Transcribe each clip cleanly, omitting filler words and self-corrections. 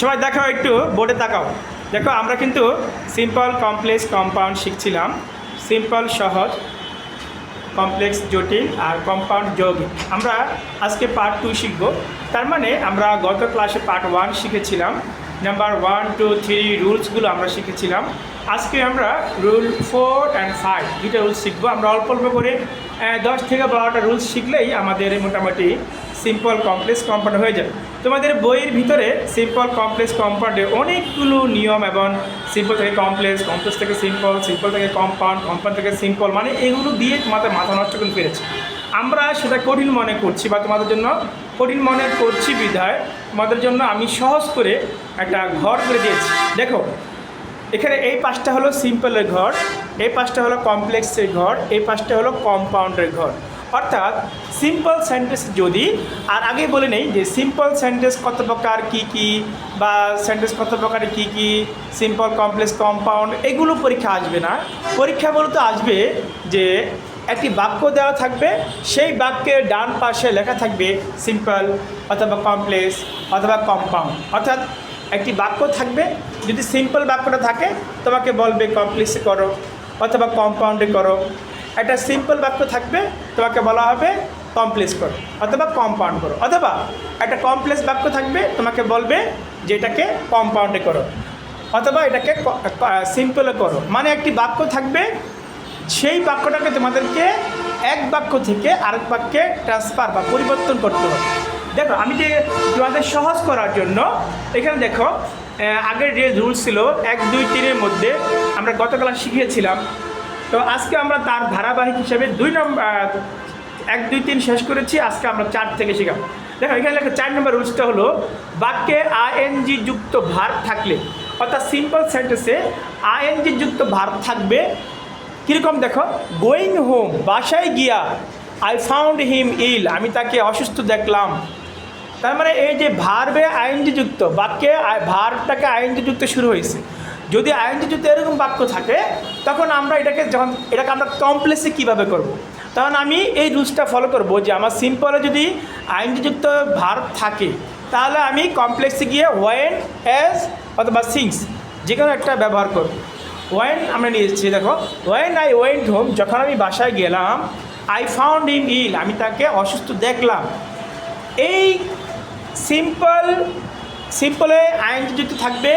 সবাই দেখাও, একটু বোর্ডে তাকাও। দেখো আমরা কিন্তু সিম্পল, কমপ্লেক্স, কম্পাউন্ড শিখছিলাম। সিম্পল সহজ, কমপ্লেক্স জটিল, আর কম্পাউন্ড যৌগিক। আমরা আজকে পার্ট 2 শিখব। তার মানে আমরা গত ক্লাসে পার্ট 1 শিখেছিলাম, নাম্বার 1, 2, 3 রুলসগুলো আমরা শিখেছিলাম। আজকে আমরা রুল 4 অ্যান্ড 5 দুটো রুলস শিখবো। আমরা অল্প অল্প করে 10 থেকে 12টা রুলস শিখলেই আমাদের মোটামুটি সিম্পল, কমপ্লেক্স, কম্পাউন্ড হয়ে যাবে। তোমাদের বইয়ের ভিতরে সিম্পল, কমপ্লেক্স, কম্পাউন্ডে অনেকগুলো নিয়ম, এবং সিম্পল থেকে কমপ্লেক্স, কমপ্লেক্স থেকে সিম্পল, সিম্পল থেকে কম্পাউন্ড, কম্পাউন্ড থেকে সিম্পল, মানে এগুলো দিয়ে তোমাদের মাথা নষ্ট করে ফেলেছে। আমরা সেটা কঠিন মনে করছি, বা তোমাদের জন্য কঠিন মনে করছি বিধায় তোমাদের জন্য আমি সহজ করে একটা ঘর করে দিয়েছি। দেখো এখানে এই পাশটা হলো সিম্পলের ঘর, এই পাশটা হলো কমপ্লেক্সের ঘর, এই পাশটা হলো কম্পাউন্ডের ঘর। অর্থাৎ সিম্পল সেন্টেন্স যদি, আর আগে বলে নেই যে সিম্পল সেন্টেন্স কত প্রকার, কী কী, বা সেন্টেন্স কত প্রকারে কী কী, সিম্পল, কমপ্লেক্স, কম্পাউন্ড, এগুলো পরীক্ষা আসবে না। পরীক্ষা বলতে আসবে যে একটি বাক্য দেওয়া থাকবে, সেই বাক্যের ডান পাশে লেখা থাকবে সিম্পল অথবা কমপ্লেক্স অথবা কম্পাউন্ড। অর্থাৎ একটি বাক্য থাকবে, যদি সিম্পল বাক্যটা থাকে তোমাকে বলবে কমপ্লেক্সে করো অথবা কম্পাউন্ডে করো। একটা সিম্পল বাক্য থাকবে, তোমাকে বলা হবে কমপ্লেক্স করো অথবা কম্পাউন্ড করো। অথবা একটা কমপ্লেক্স বাক্য থাকবে, তোমাকে বলবে যে এটাকে কম্পাউন্ডে করো অথবা এটাকে সিম্পলে করো। মানে একটি বাক্য থাকবে, সেই বাক্যটাকে তোমাদেরকে এক বাক্য থেকে আরেক বাক্যে ট্রান্সফার বা পরিবর্তন করতে হবে। দেখো আমি যে তোমাদের সহজ করার জন্য এখানে দেখো আগের যে রুলস ছিল 1, 2, 3-এর মধ্যে আমরা গত ক্লাস শিখিয়েছিলাম। তো আজকে আমরা তার ধারাবাহিক হিসাবে 2 নম্বর 1, 2, 3 শেষ করেছি। আজকে আমরা 4 থেকে শেখাবো। দেখো এখানে লেখা 4 নম্বর রুলসটা হলো, বাক্যে আইএনজি যুক্ত ভার্ব থাকলে, অর্থাৎ সিম্পল সেন্টেন্সে আইএনজি যুক্ত ভার্ব থাকবে। কীরকম দেখো, গোয়িং হোম, বাসায় গিয়া, আই ফাউন্ড হিম ইল, আমি তাকে অসুস্থ দেখলাম। তার মানে এই যে ভার্বে আইএনজি যুক্ত, বাক্যে ভার্বটাকে আইএনজি যুক্ত শুরু হয়েছে। যদি আইএনজি যুক্ত এরকম বাক্য থাকে, তখন আমরা এটাকে আমরা কমপ্লেক্সে কীভাবে করব। তখন আমি এই রুলসটা ফলো করব যে আমার সিম্পলে যদি আইএনজি যুক্ত ভার্ব থাকে, তাহলে আমি কমপ্লেক্সে গিয়ে ওয়েন, অ্যাজ অথবা সিংস যে কোনো একটা ব্যবহার করব। ওয়েন আমরা নিয়েছি, দেখো ওয়েন আই ওয়েন্ট হোম, যখন আমি বাসায় গেলাম, আই ফাউন্ড হিম ইল, আমি তাকে অসুস্থ দেখলাম। এই সিম্পলে আইএনজি যুক্ত থাকবে,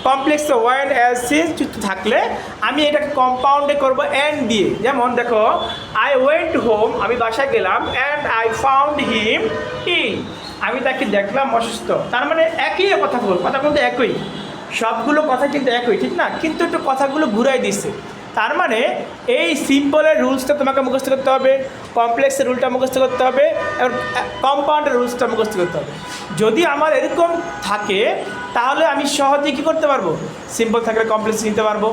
কমপ্লেক্সে ওয়েন, অ্যাজ, সিন্স যুক্ত থাকলে আমি এটাকে কম্পাউন্ডে করব অ্যান্ড দিয়ে। যেমন দেখো আই ওয়েন্ট হোম, আমি বাসায় গেলাম, অ্যান্ড আই ফাউন্ড হিম ইল, আমি তাকে দেখলাম অসুস্থ। তার মানে একই কথা বলবো, কথা কিন্তু একই, সবগুলো কথা কিন্তু একই, ঠিক না? কিন্তু একটু কথাগুলো ঘুরাই দিচ্ছে। তার মানে এই সিম্পলের রুলসটা তোমাকে মুখস্থ করতে হবে, কমপ্লেক্সের রুলটা মুখস্থ করতে হবে, এবং কম্পাউন্ডের রুলসটা মুখস্থ করতে হবে। যদি আমার এরকম থাকে, তাহলে আমি সহজে কী করতে পারবো, সিম্পল থাকলে কমপ্লেক্স নিতে পারবো,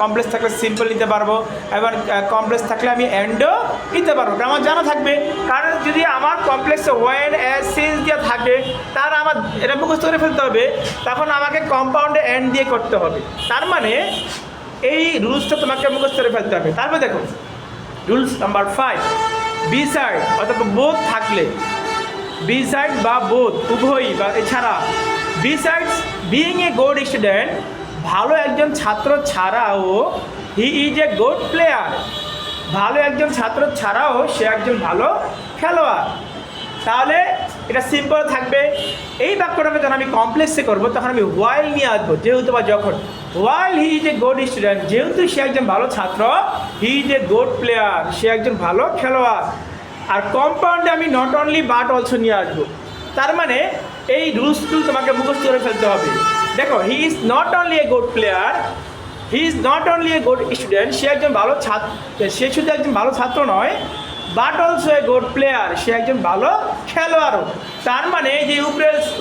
কমপ্লেক্স থাকলে সিম্পল নিতে পারবো, এবার কমপ্লেক্স থাকলে আমি অ্যান্ডও নিতে পারবো, আমার জানা থাকবে। কারণ যদি আমার কমপ্লেক্সে ওয়েন, অ্যাজ, সিন্স দিয়ে থাকে, তাহলে আমার এটা মুখস্থ করে ফেলতে হবে, তখন আমাকে কম্পাউন্ডে অ্যান্ড দিয়ে করতে হবে। তার মানে এই রুলসটা তোমাকে মুখস্থ করে ফেলতে হবে। তারপর দেখো রুলস নাম্বার 5, বি সাইড অথবা বোধ থাকলে, বি সাইড বা বোধ উভয়ই বা এছাড়া, besides being a good student, ভালো একজন ছাত্র ছাড়াও, he is a good player, ভালো একজন ছাত্র ছাড়াও সে একজন ভালো খেলোয়াড়। তাহলে এটা সিম্পল থাকবে। এই বাক্যটাকে যখন আমি কমপ্লেক্সে করবো, তখন আমি ওয়াইল নিয়ে আসবো, যেহেতু বা যখন। While he is a good student, যেহেতু সে একজন ভালো ছাত্র, he is a good player, সে একজন ভালো খেলোয়াড়। আর কম্পাউন্ডে আমি নট অনলি বাট অলসো নিয়ে আসবো। তার মানে এই রুলসগুলো তোমাকে মুখস্থ করে ফেলতে হবে। দেখো he is not only a good player, he is not only a good student, সে একজন ভালো ছাত্র, সে শুধু একজন ভালো ছাত্র নয়, but also a good player, সে একজন ভালো খেলোয়াড়ও। তার মানে যে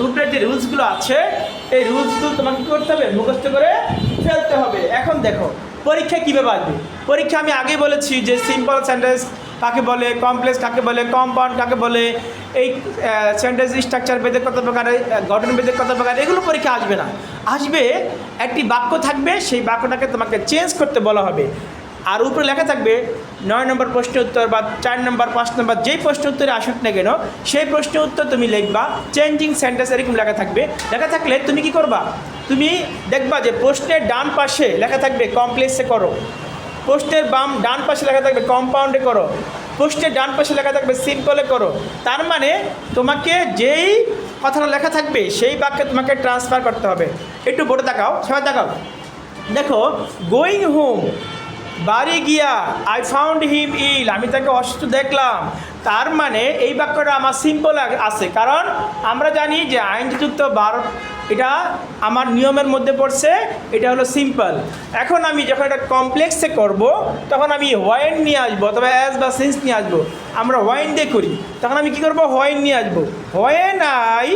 উপরের যে রুলসগুলো আছে, এই রুলসগুলো তোমাকে কী করতে হবে, মুখস্থ করে ফেলতে হবে। এখন দেখো পরীক্ষা কীভাবে আসবে। পরীক্ষা আমি আগেই বলেছি যে সিম্পল সেন্টেন্স কাকে বলে, কমপ্লেক্স কাকে বলে, কম্পাউন্ড কাকে বলে, এই সেন্টেন্স স্ট্রাকচার বেদে কত প্রকার, গঠন বেদে কত প্রকার, এগুলো পরীক্ষা আসবে না। আসবে একটি বাক্য থাকবে, সেই বাক্যটাকে তোমাকে চেঞ্জ করতে বলা হবে। আর উপরে লেখা থাকবে 9 নম্বর প্রশ্নের উত্তর বা 4 নম্বর 5 নম্বর যেই প্রশ্ন উত্তরে আসুক না কেন সেই প্রশ্নের উত্তর তুমি লিখবা, চেঞ্জিং সেন্টেন্স এরকম লেখা থাকবে। লেখা থাকলে তুমি কি করবা, তুমি দেখবা যে প্রশ্নের ডান পাশে লেখা থাকবে কমপ্লেক্সে করো, প্রশ্নের ডান পাশে লেখা থাকবে কম্পাউন্ডে করো, প্রশ্নের ডান পাশে লেখা থাকবে সিম্পলে করো। তার মানে তোমাকে যেই কথাটা লেখা থাকবে সেই বাক্যে তোমাকে ট্রান্সফার করতে হবে। একটু বোর্ডে তাকাও, সবাই তাকাও, দেখো গোয়িং হোম, বাড়ি গিয়া, আই ফাউন্ড হিম ইল, আমি তাকে অসুস্থ দেখলাম। তার মানে এই বাক্যটা আমার সিম্পল আছে, কারণ আমরা জানি যে আইনযুক্ত ভার্ব এটা আমার নিয়মের মধ্যে পড়ছে, এটা হলো সিম্পল। এখন আমি যখন এটা কমপ্লেক্সে করব তখন আমি হোয়েন নিয়ে আসবো অথবা অ্যাজ বা সিন্স নিয়ে আসবো। আমরা হোয়েন দিয়ে করি, তখন আমি কী করবো, হোয়েন নিয়ে আসবো। হোয়েন আই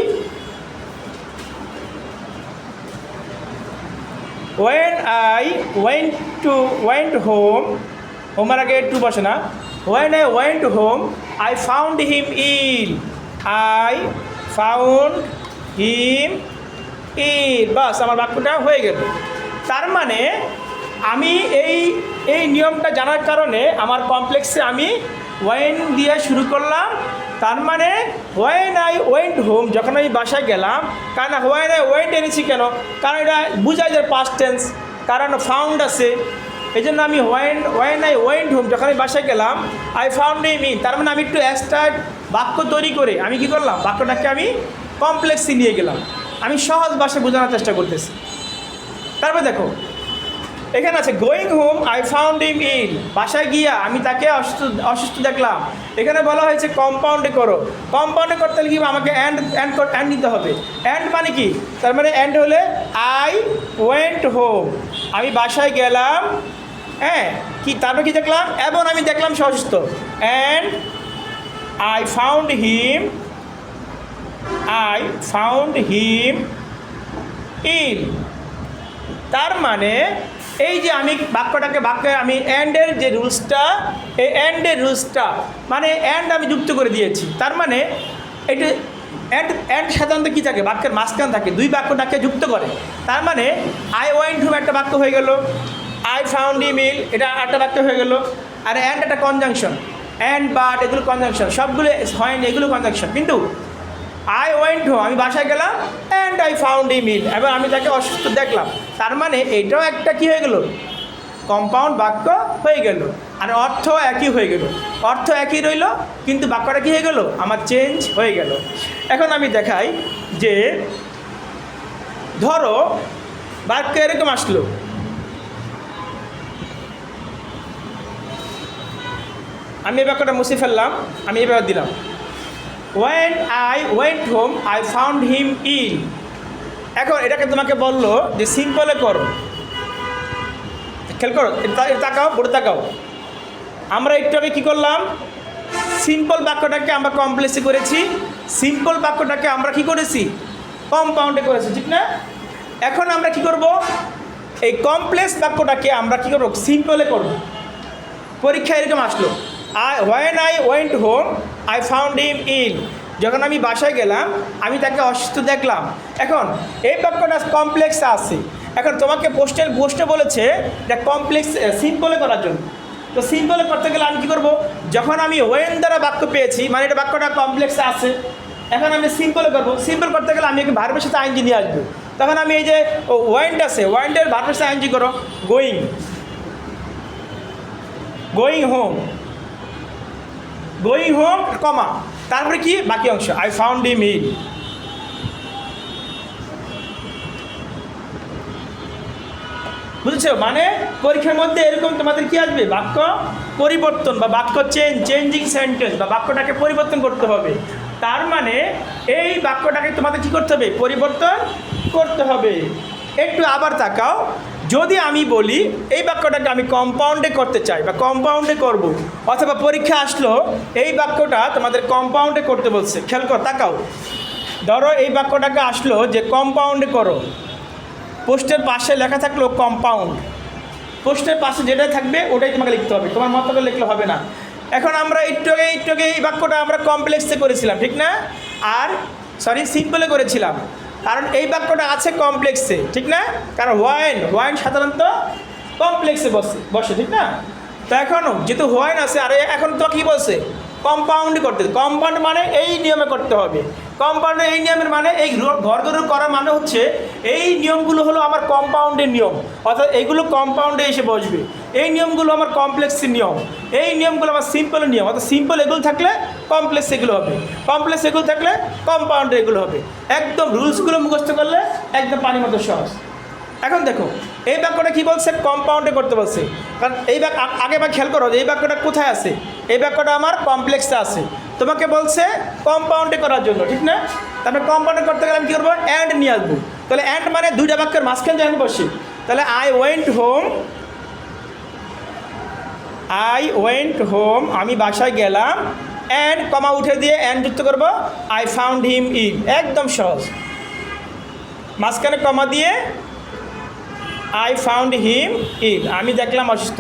went home, হোমের আগে টু বসে না, when I went home I found him ill, I found him ill, বাস আমার বাক্যটা হয়ে গেল। তার মানে আমি এই নিয়মটা জানার কারণে আমার কমপ্লেক্সে আমি when দিয়ে শুরু করলাম। তার মানে when I went home, যখন আমি বাসায় গেলাম, কারণ when I went এনেছি কেন, কারণ এটা বুঝায় যে পাস্ট টেন্স, কারণ ফাউন্ড আছে, এই জন্য আমি when I went home, যখন আমি বাসায় গেলাম, I found him in, তার মানে আমি একটু এক্সট্রা বাক্য তৈরি করে আমি কি করলাম, বাক্যটাকে আমি কমপ্লেক্সে নিয়ে গেলাম। আমি সহজ ভাষায় বোঝানোর চেষ্টা করতেছি। তারপরে দেখো এখানে আছে going home I found him ill, বাসায় গিয়া আমি তাকে অসুস্থ দেখলাম। এখানে বলা হয়েছে কম্পাউন্ডে করো, কম্পাউন্ডে করতে হলে কি আমাকে অ্যান্ড নিতে হবে। অ্যান্ড মানে কি, তার মানে অ্যান্ড হলে আই ওয়েন্ট হোম, আমি বাসায় গেলাম, হ্যাঁ কি তারপর কি দেখলাম, এবং আমি দেখলাম সে অসুস্থ, অ্যান্ড আই ফাউন্ড হিম ইল। তার মানে এই যে আমি বাক্যে আমি অ্যান্ডের যে রুলসটা, এই রুলসটা মানে অ্যান্ড আমি যুক্ত করে দিয়েছি। তার মানে এটা অ্যান্ড সাধারণত কী থাকে, বাক্যের মাঝখান থাকে, দুই বাক্যটাকে যুক্ত করে। তার মানে আই ওয়েন্ট হোম একটা বাক্য হয়ে গেল, আই ফাউন্ড হিম ইল এটা একটা বাক্য হয়ে গেল, আর অ্যান্ড একটা কনজাংশন, অ্যান্ড বাট এগুলো কনজাংশন, সবগুলো হয় এগুলো কনজাংশন। কিন্তু আই ওয়েন্ট হোম আমি বাসায় গেলাম, অ্যান্ড আই ফাউন্ড হিম ইল এবং আমি তাকে অসুস্থ দেখলাম। তার মানে এটাও একটা কী হয়ে গেল, কম্পাউন্ড বাক্য হয়ে গেল, আর অর্থ একই হয়ে গেল, অর্থ একই রইল কিন্তু বাক্যটা কী হয়ে গেল, আমার চেঞ্জ হয়ে গেল। এখন আমি দেখাই যে ধরো বাক্য এরকম আসলো, আমি এই বাক্যটা মুছে ফেললাম, আমি এভাবে দিলাম when I went home I found him ill। এখন এটাকে তোমাকে বললো যে সিম্পলে করো, খেয়াল করো, তাকাও বোর্ডে তাকাও, আমরা একটু আগে কী করলাম, সিম্পল বাক্যটাকে আমরা কমপ্লেক্সে করেছি, সিম্পল বাক্যটাকে আমরা কি করেছি, কম্পাউন্ডে করেছি, ঠিক না? এখন আমরা কি করব, এই কমপ্লেক্স বাক্যটাকে আমরা কি করব, সিম্পলে করব। পরীক্ষা এরকম আসলো, when I went home I found him ill, যখন আমি বাসায় গেলাম আমি তাকে অসুস্থ দেখলাম। এখন এই বাক্যটা কমপ্লেক্সে আছে, এখন তোমাকে প্রশ্ন বলেছে এটা কমপ্লেক্স সিম্পলে করার জন্য। তো সিম্পলে করতে গেলে আমি কী করবো, যখন আমি ওয়েন দ্বারা বাক্য পেয়েছি মানে এটা বাক্যটা কমপ্লেক্সে আছে, এখন আমি সিম্পলে করবো। সিম্পল করতে গেলে আমি ভার্বের সাথে আইনজি নিয়ে আসবো, তখন আমি এই যে ওয়েন্ট আছে, ওয়েন্টের ভার্বের সাথে আইনজি করো, গোয়িং হোম কমা, তারপরে কি বাকি অংশ, আই ফাউন্ড হিম ইল। বুঝেছো? মানে পরীক্ষার মধ্যে এরকম তোমাদের কি আসবে, বাক্য পরিবর্তন বা বাক্য চেঞ্জিং সেন্টেন্স বা বাক্যটাকে পরিবর্তন করতে হবে। তার মানে এই বাক্যটাকে তোমাদের কি করতে হবে, পরিবর্তন করতে হবে। একটু আবার তাকাও, যদি আমি বলি এই বাক্যটাকে আমি কম্পাউন্ডে করতে চাই বা কম্পাউন্ডে করব, অথবা পরীক্ষা আসলো এই বাক্যটা তোমাদের কম্পাউন্ডে করতে বলছে, খেয়াল কর তাকাও, ধরো এই বাক্যটাকে আসলো যে কম্পাউন্ডে করো, পোস্টের পাশে লেখা থাকলো কম্পাউন্ড, পোস্টের পাশে যেটা থাকবে ওটাই তোমাকে লিখতে হবে, তোমার মতো করে লিখলে হবে না। এখন আমরা একটু আগে এই বাক্যটা আমরা কমপ্লেক্সে করেছিলাম, ঠিক না? আর সিম্পলে করেছিলাম, কারণ এই বাক্যটা আছে কমপ্লেক্সে, ঠিক না? কারণ ওয়াইন সাধারণত কমপ্লেক্সে বসে, ঠিক না? তো এখনও যেহেতু হোয়াইন আছে, আর এখন তো কী বলছে কম্পাউন্ড করতে, কম্পাউন্ড মানে এই নিয়মে করতে হবে। কম্পাউন্ডের এই নিয়মের মানে এই ঘর ঘর করা মানে হচ্ছে এই নিয়মগুলো হলো আমার কম্পাউন্ডের নিয়ম, অর্থাৎ এইগুলো কম্পাউন্ডে এসে বসবে। এই নিয়মগুলো আমার কমপ্লেক্সের নিয়ম, এই নিয়মগুলো আমার সিম্পলের নিয়ম, অর্থাৎ সিম্পল এগুলো থাকলে কমপ্লেক্স এগুলো হবে, কমপ্লেক্স এগুলো থাকলে কম্পাউন্ডে এগুলো হবে। একদম রুলসগুলো মুখস্থ করলে একদম পানির মতো সহজ। এখন দেখো এই বাক্যটা কী বলছে, কম্পাউন্ডে করতে বলছে। কারণ এই আগে বা খেয়াল করো যে এই বাক্যটা কোথায় আছে, এই বাক্যটা আমার কমপ্লেক্সে আছে, তোমাকে বলছে কম্পাউন্ডে করার জন্য, ঠিক না? তারপরে কম্পাউন্ডে করতে গেলে আমি কী করবো, অ্যান্ড নিয়ে আসবো। তাহলে অ্যান্ড মানে দুইটা বাক্যের মাঝখানে আমি বসি। তাহলে আই ওয়েন্ট হোম, আমি বাসায় গেলাম, অ্যান্ড কমা উঠে দিয়ে অ্যান্ড যুক্ত করবো, আই ফাউন্ড হিম ইন। একদম সহজ। মাঝখানে কমা দিয়ে আই ফাউন্ড হিম ইন, আমি দেখলাম অসুস্থ,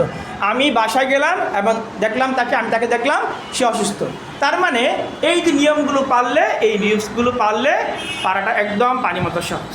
আমি বাসায় গেলাম এবং দেখলাম তাকে, আমি তাকে দেখলাম সে অসুস্থ। তার মানে এই যে নিয়মগুলো পারলে, এই নিয়মগুলো পারলে পারাটা একদম পানির মতো সহজ।